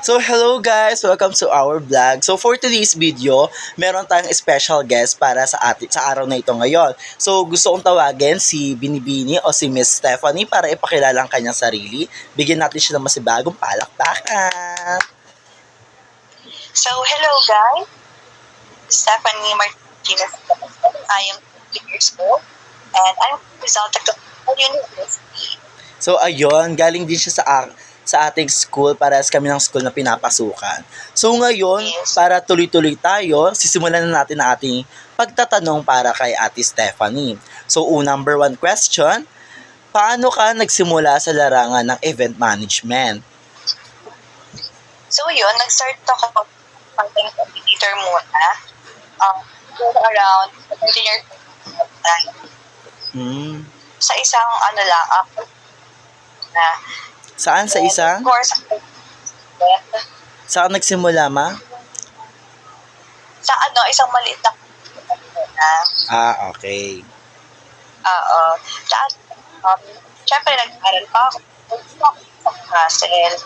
So hello guys, welcome to our vlog. So for today's video, meron tayong special guest para sa araw na ito ngayon. So gusto kong tawagin si Binibini o si Miss Stephanie para ipakilala ang kanyang sarili. Bigyan natin siya ng masibagong palakpakan. So hello guys, Stephanie Martinez. I am 2 years old and I'm a result of the university. So ayun, galing din siya sa ating school, parehas kami ng school na pinapasukan. So ngayon, Yes. para tuloy-tuloy tayo, sisimulan na natin ang ating pagtatanong para kay Ate Stephanie. So number 1 question, paano ka nagsimula sa larangan ng event management? So yun, nag-start ako content editor muna. Around 17 years old time. Sa isang na Saan? Sa isang? course Saan nagsimula, ma? sa isang maliit na Okay. Tsaka, syempre nag-aral pa ako sa Russell,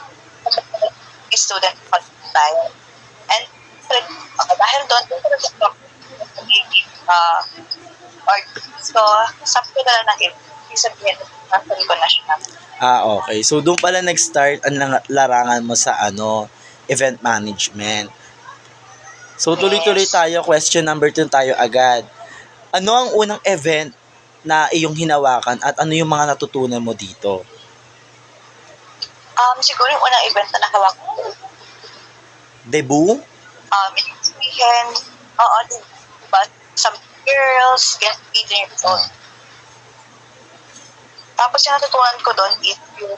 student pa tayo. And dahil doon, so, sabi ko na lang ng ibig sabihin, nasa ko na siya. Okay. So doon pala nag-start ang larangan mo sa event management. So tuloy-tuloy tayo, question number 2 tayo agad. Ano ang unang event na iyong hinawakan at ano yung mga natutunan mo dito? Siguro yung unang event na nakawak ko, Debut? weekend, but some girls, 18 years old. Tapos yung natutunan ko doon is yung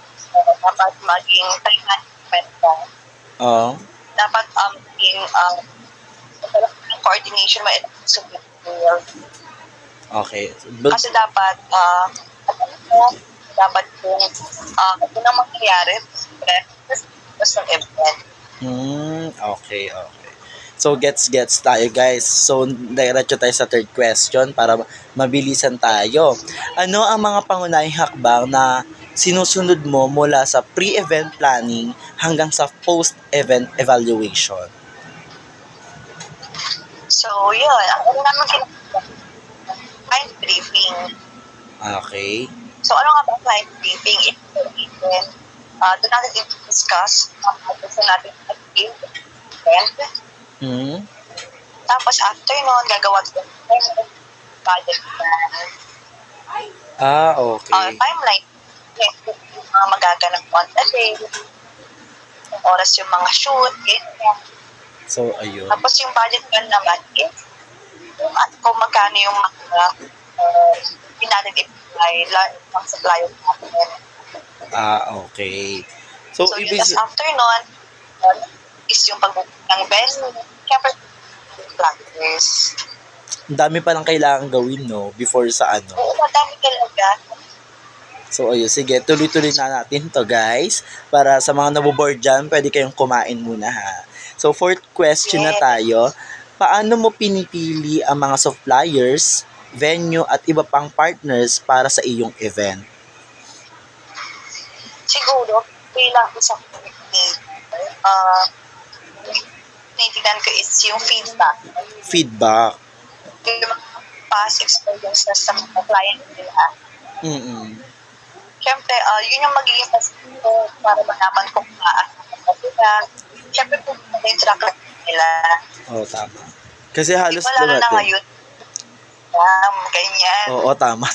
dapat maging time management ka. Oo. Dapat maging coordination mo at support. Okay. Kasi dapat kung ano nang mangyayari tapos ng event. Okay. So gets tayo guys. So diretso tayo sa third question para mabilisan tayo. Ano ang mga pangunahing hakbang na sinusunod mo mula sa pre-event planning hanggang sa post-event evaluation? So yun, ano naman client briefing. Okay. So ano nga ba client briefing? Doon natin i-discuss gusto natin event. Tapos after nun, gagawa tayo ng budget plan. Okay. Timeline. Yung mga magaganap on the day. Yung oras yung mga shoot. Ganyan. So ayun. Tapos yung budget plan naman is kung magkano yung mga natin i-apply ng supplier natin. Okay. So Yun, after nun, is yung pag-book ng venue. Siyempre, practice. ang dami pa lang kailangan gawin, no? Before sa Oo, madami talaga. So ayun, sige, tuloy-tuloy na natin to guys. Para sa mga naboboard dyan, pwede kayong kumain muna ha. So fourth question na tayo. Paano mo pinipili ang mga suppliers, venue at iba pang partners para sa iyong event? Siguro, bilang isang naiintindihan ko is yung feedback. Feedback. Yung mga past experiences sa mga client nila. Siyempre, yun yung magiging pasilito para malaman kung maaasahan pa sila. Siyempre, kung yung track nila. Tama. Kasi halos lalo na ngayon, ganyan. Tama.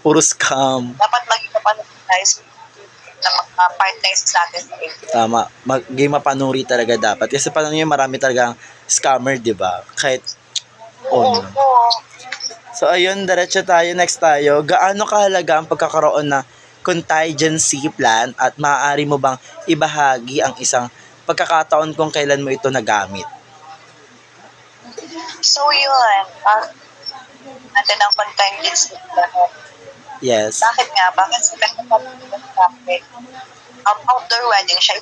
Puro scam. Dapat maging mapanagayos ng mga partners natin sa event. Tama. Maging mapanuri talaga dapat. Kasi parang yun, marami talagang scammer, di ba? Kahit So ayun, diretso tayo. Next tayo. Gaano kahalaga ang pagkakaroon ng contingency plan at maaari mo bang ibahagi ang isang pagkakataon kung kailan mo ito nagamit? So yun, natin ang contingency plan. Yes. Bakit nga? Bakit sa traffic? Outdoor wedding siya.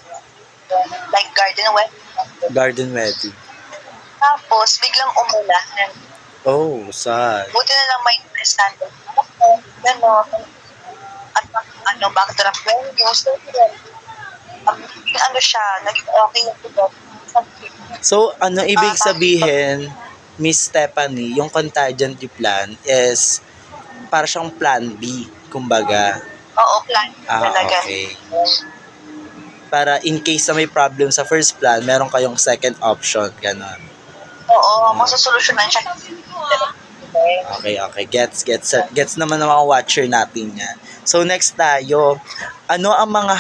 Like garden wedding. Garden wedding. Tapos, biglang umulan. Sad. Buti na lang may standard. Gano'n. At backdrop venue. So, ano siya, naging okay yung tugot. So, ano ibig sabihin, Miss Stephanie, yung contingency plan is para siyang plan B, kumbaga. Oo, plan talaga. Okay. Para in case na may problem sa first plan, meron kayong second option, gano'n. Oo, masosolusyonan siya. Okay. Gets naman ng mga watcher natin yan. So, next tayo. Ano ang mga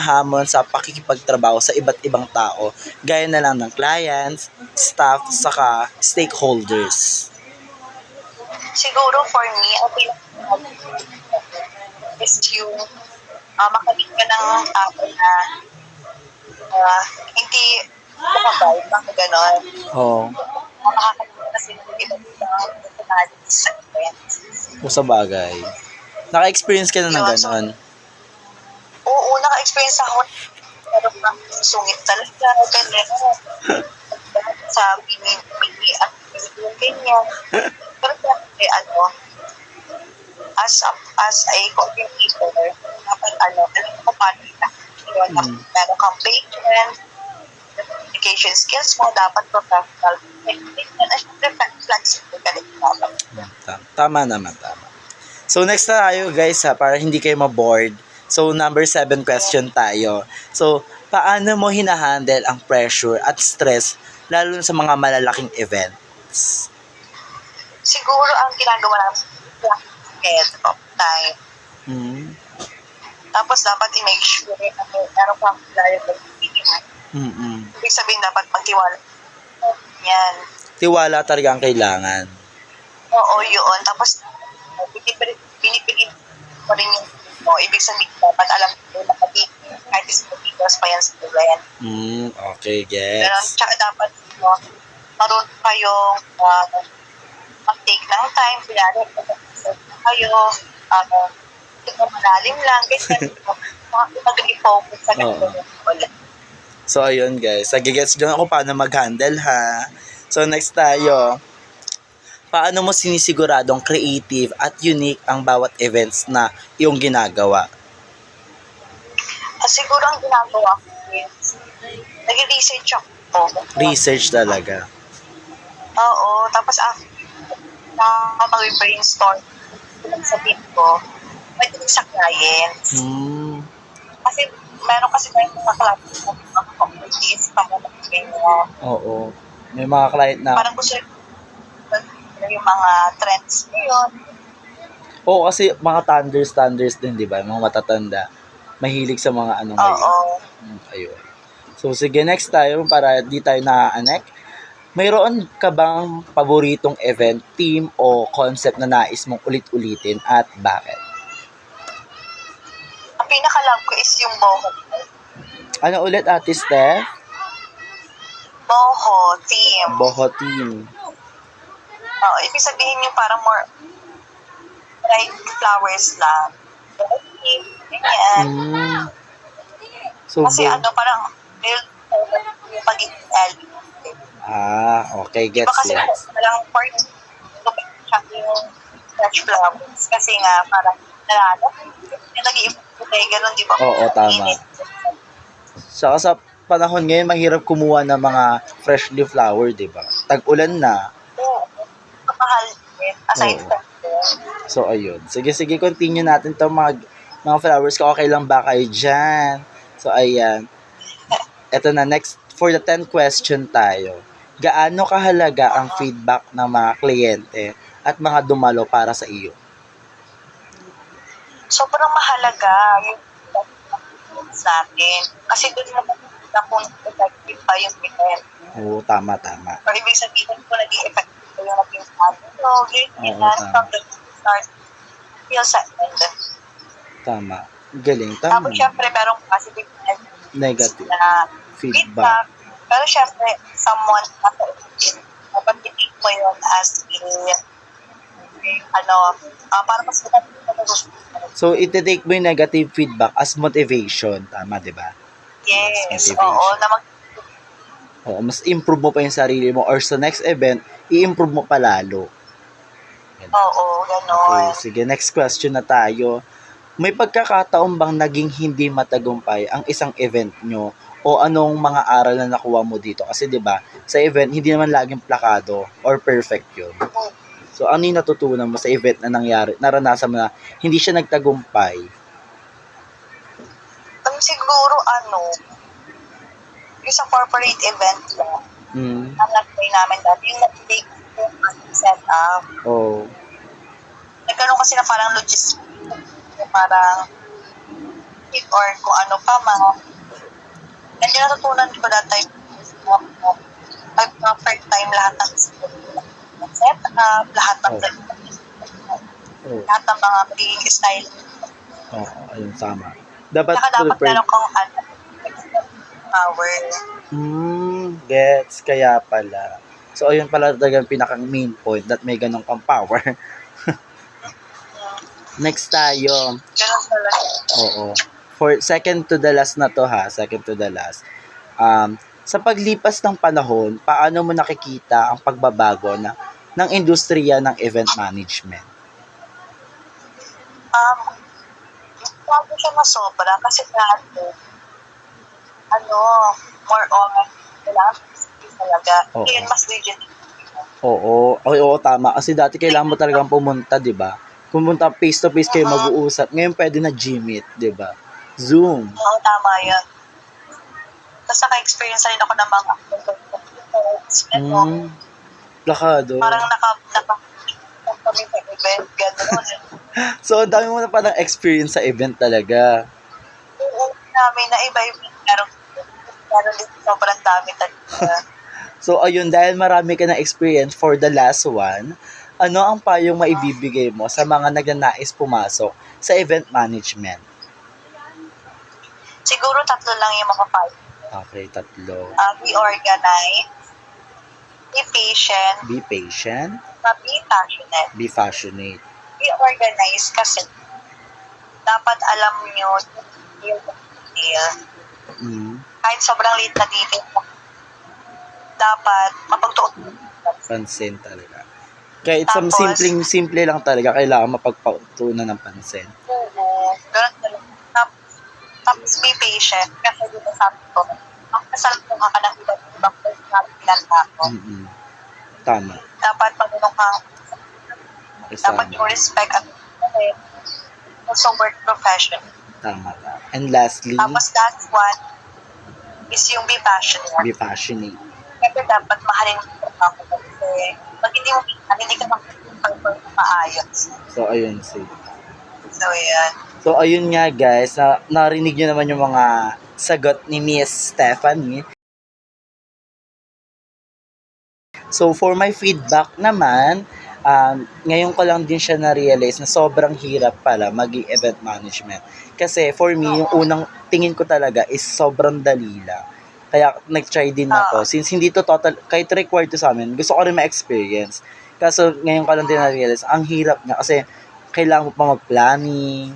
hamon sa pakikipagtrabaho sa iba't ibang tao, gaya na lang ng clients, staff, saka stakeholders? Siguro for me, ang pinaka is yung makamit ka ng tao na hindi kumabay, baka gano'n. Oo. Makakakita kasi ng ibang personalities sa events. Kung sa bagay. Naka-experience ka na ng Yun, so, gano'n? Oo, naka-experience ako. Pero sungit talaga, ganyan. Sabi ni yung ganyan. Pero syempre, as a communicator, dapat alam mo paano ita. Yun, meron kang patient, communication skills mo, dapat professional. And syempre, flexible ka rin dapat. Tama. So, next na tayo guys para hindi kayo ma-bored. So, number 7 question tayo. So, paano mo hinahandle ang pressure at stress lalo na sa mga malalaking events? Siguro ang ginagawa namin head of time. Tapos dapat i-make sure na meron kang reliability. Ibig sabihin dapat magtiwala. Yan. Tiwala talaga ang kailangan. Oo, yun. Tapos binibigyan mo rin yung ibig sabihin dapat alam mo nakabit kahit isipos pa yan sa event. Okay, Ganon. gets. Tsaka dapat marunong kayong mag-take ng time. Kunyari, kayo, malalim lang, ganyan. Mag-refocus sa ganito ulit. So, ayun guys. Nagigets dyan ako paano mag-handle ha. So, next tayo. Paano mo sinisiguradong creative at unique ang bawat events na iyong ginagawa? Siguro ang ginagawa ko is nag-research ako. Research talaga. Oo. Tapos after mag-brainstorm sabihin ko, pwede sa clients. Kasi meron kasi tayong mga clients na mga communities, pamumukin mo. Oo. May mga client na... Parang gusto yung mga trends ngayon. Oo, kasi mga thunders din, di ba? Mga matatanda. Mahilig sa mga ano ngayon. Oo. Ayun. So, sige, next tayo para di tayo na-anek. Mayroon ka bang paboritong event, team, o concept na nais mong ulit-ulitin at bakit? Ang pinaka-love ko is yung Boho. Ano ulit, Ate Steph? Boho team. Boho team. Oo, ibig sabihin yung parang more bright flowers lang. Boho team, ganyan. So, kasi parang real yung pagiging LED. Okay, gets diba kasi walang part yung fresh flowers. Kasi nga, parang yung nag-iipot gano'n, di ba? Oo, tama. Saka sa panahon ngayon, mahirap kumuha ng mga freshly flower, di ba? Tag-ulan na. Oo. Mahal din. Aside from that. So, ayun. Sige, continue natin to mga flowers ko. Okay lang ba kayo dyan? So, ayan. Ito na, next, for the 10th question tayo. Gaano kahalaga ang feedback ng mga kliyente at mga dumalo para sa iyo? Sobrang mahalaga yung natin. Kasi doon naman na kung effective pa yung event. Oo, tama. Or ibig sabihin kung naging effective pa yung naging ganyan, from the start till sa end. Tama. Galing, Tapos syempre, merong positive negative na feedback. Pero syempre, someone dapat i-take mo yun as para mas So, iti-take mo yung negative feedback as motivation. Tama, di ba? Yes, oo. Mas improve mo pa yung sarili mo or sa next event, i-improve mo pa lalo. Oo, gano'n. Okay, sige. Next question na tayo. May pagkakataon bang naging hindi matagumpay ang isang event nyo o anong mga aral na nakuha mo dito? Kasi 'di ba, sa event hindi naman laging plakado or perfect 'yun. So ano yung natutunan mo sa event na nangyari, naranasan mo na hindi siya nagtagumpay? Siguro yung sa corporate event lang, Mm. ang nag-try namin dati, yung nag-take yung set up. Oh. Nagkaroon kasi na parang logistics, parang or kung ano pa mga. And yung natutunan ko that time, first time lahat ng set up, lahat ng Oh. lahat ng mga magiging style. Oh, ayun tama. Dapat Saka dapat prepared. meron kang power. Gets kaya pala. So ayun pala talaga ang pinaka main point that may ganong kang power. Next tayo. Ganun talaga. Oo. For second to the last na to ha, second to the last. Sa paglipas ng panahon, paano mo nakikita ang pagbabago ng industriya ng event management? Bago siya na sobra kasi dati, more on, kailangan talaga. Oo. Ngayon, mas rigid. Oo, tama. Kasi dati kailangan mo talagang pumunta, di ba? Pumunta face to face kayo mag-uusap. Ngayon pwede na Gmeet, di ba? Zoom. Oo, tama yan. Tapos naka-experience rin ako ng mga Plakado. parang kami sa event, gano'n. So, ang dami mo na parang experience sa event talaga. Oo, namin na iba-iba. Meron din sobrang dami talaga. So, ayun, dahil marami ka na experience for the last one, ano ang payong maibibigay mo sa mga nagnanais pumasok sa event management? Siguro 3 lang yung mga five. Okay, 3. Be organized, be patient, Be patient, be passionate. be passionate. Be organized kasi dapat alam nyo yung detail. Kahit sobrang liit na detail, dapat mapagtuon. Pansin talaga. Kahit sa Tapos, simple lang talaga, kailangan mapagpatunan ng pansin. Oo, ganun talaga. Tapos be patient kasi dito sabi ko, magkasalunga ka ng ibang personality ng tao. Tama. Dapat marunong kang, dapat yung respect at also work profession. Tama. And lastly, Tapos last one is yung be passionate. be passionate. Kasi dapat mahalin mo yung trabaho mo kasi pag hindi ka mag-perform maayos. So, ayun si. So, yan. So, ayun nga guys, narinig nyo naman yung mga sagot ni Miss Stephanie. So, for my feedback naman, ngayon ko lang din siya na-realize na sobrang hirap pala maging event management. Kasi for me, yung unang tingin ko talaga is sobrang dali lang. Kaya nag-try din ako. Since hindi to total, kahit required to sa amin, gusto ko rin ma-experience. Kaso ngayon ko lang din na-realize, ang hirap niya kasi kailangan mo pa mag-planning,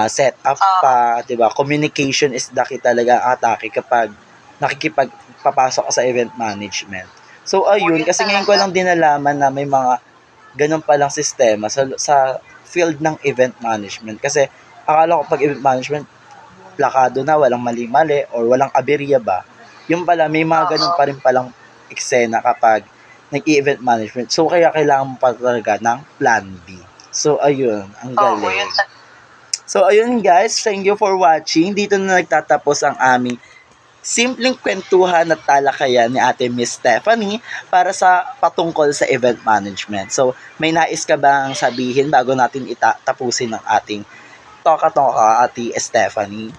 set up pa, 'di ba? Communication is the key talaga ang atake kapag nakikipagpapasok ka sa event management. So ayun, kasi ngayon ko lang din nalaman na may mga ganun palang sistema sa field ng event management. Kasi akala ko pag event management, plakado na, walang mali-mali or walang aberya ba. Yung pala, may mga ganun pa rin palang eksena kapag nag-event management. So kaya kailangan mo pa talaga ng plan B. So ayun, ang galing. So, ayun guys, thank you for watching. Dito na nagtatapos ang aming simpleng kwentuhan at talakayan ni Ate Miss Stephanie para sa patungkol sa event management. So, may nais ka bang sabihin bago natin tapusin ang ating toka-toka, Ate Stephanie?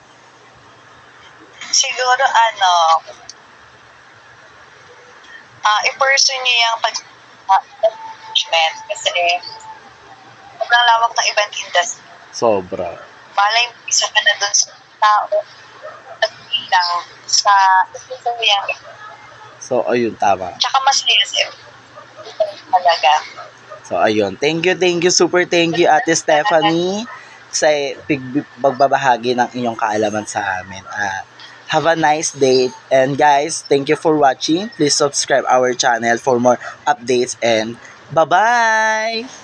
Siguro, i-pursue niyo yung management kasi sobrang lawak ng event industry. Sobra. Malay mo, isa ka na dun sa tao at bilang sa isang. So, ayun, tama. Tsaka mas lias talaga. So, ayun. Thank you, super thank you, Ate Stephanie, sa pagbabahagi ng inyong kaalaman sa amin. Have a nice day. And guys, thank you for watching. Please subscribe our channel for more updates and bye-bye!